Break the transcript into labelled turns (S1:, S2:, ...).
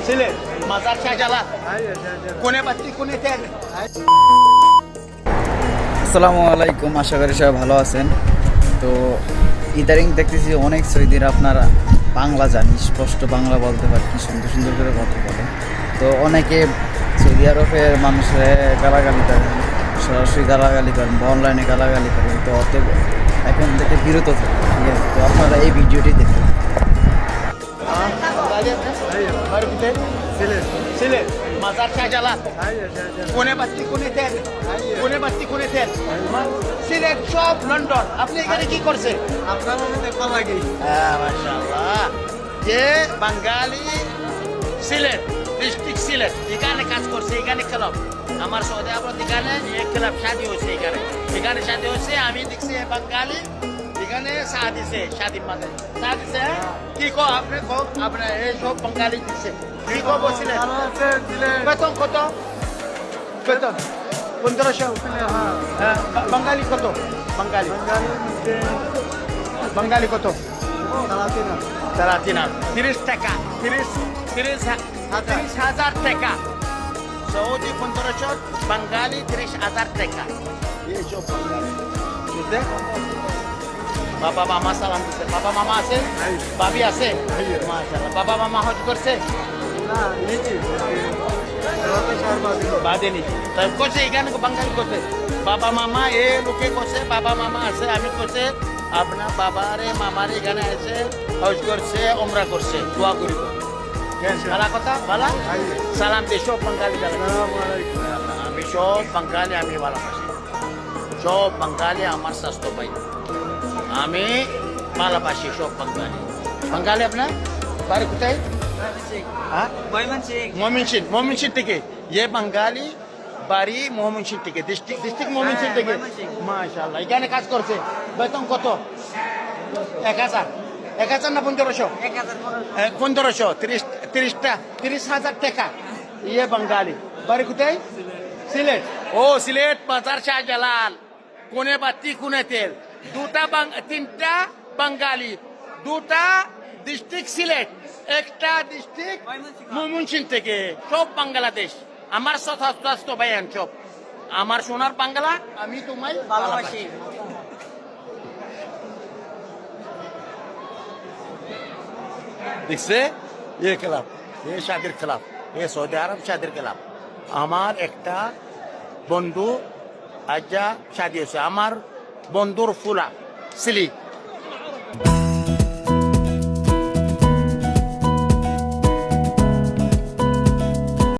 S1: সিলেট মাজার শাহজালাল কোনে বাতি কোনে তেল।
S2: আসসালামু আলাইকুম, আশা করি সবাই ভালো আছেন। তো ইদারিং দেখতেছি অনেক সৌদিরা আপনারা বাংলা জানি, স্পষ্ট বাংলা বলতে পারে, কি সুন্দর সুন্দর করে কথা বলে। তো অনেকে সৌদি আরবের মানুষের গালাগালি করেন, সরাসরি গালাগালি করেন বা অনলাইনে গালাগালি করেন। তো অতএব এখন থেকে বিরত থাকেন। তো আপনারা এই ভিডিওটি দেখুন।
S1: সিলেট মাজার শাহজালাল কোনে বাতি কোনে তেল, কোনে বাতি কোনে তেল। সিলেট সব লন্ডন। আপনি এখানে কি করছেন?
S2: আপনার দেখবার লাগে
S1: মাশাআল্লাহ, যে বাঙালি সিলেট ডিস্ট্রিক্ট সিলেট এখানে কাজ করছে, এখানে ক্লাব আমার সৌদি আরব এখানে এক ক্লাব শাদি হয়েছে, এখানে শাদি হয়েছে। আমি দেখছি বাঙালি এখানে শাদিছে, শাদি মাঝে শাদিছে। কি কো আপনি কো আপনার এই সব বাঙালি দিচ্ছে কি কো বলছিলেন? বেতন কত? বেতন 1500। হ্যাঁ, বাঙালি কত? বাঙালি কত? 30 টাকা, 30,000 টাকা। সৌদি 1500, বাঙালি 30,000 টাকা। এই সব বাঙালি বুঝলে? বাবা মামা সালাম দিচ্ছে। বাবা মামা আছে, বাবি আছে, মাশাআল্লাহ। বাবা মামা হজ করছে বাদে নি তাই করছে, এখানে বাঙালি করছে। বাবা মামা এ লোকে করছে, বাবা মামা আছে, আমি করছে। আপনার বাবারে মামারে এখানে আছে, হজ করছে, ওমরা করছে, দোয়া করিব। ভালো কথা, ভালো সালাম দিয়ে সব বাঙালি। আমি সব বাঙালি, আমি ভালোবাসি সব বাঙালি, আমার স্বাস্থ্য পাই। আমি ভালোবাসি সব বাঙালি। বাঙালি আপনার বাড়ি কোথায়? ময়মনসিংহ থেকে। ये बंगाली বাড়ি ময়মনসিংহ থেকে, ডিস্ট্রিক্ট ময়মনসিংহ থেকে। মাশাআল্লাহ, এখানে কাজ করছে। বেতন কত? 1000 না 1500? 1500, 30,000 টাকা। ये বাঙালি বাড়ি কোথায়? সিলেট। ও সিলেট মাজার শাহজালাল কোনে বাতি কোনে তেল। তিনটা বাঙালি, দুটা ডিস্ট্রিক্ট সিলেট, একটা ডিস্ট্রিক্ট ময়মনসিংহ থেকে। সব বাংলাদেশ আমার স্বাস্থ্য ভাইয়ান, সব আমার সোনার বাংলা। আমি তোমায় ভালোবাসি। দেখছে এ ক্লাব, এ শাদির ক্লাব, এ সৌদি আরব শাদির ক্লাব। আমার একটা বন্ধু আজ শাদি হয়েছে, আমার বন্ধুর ফুলা সিলি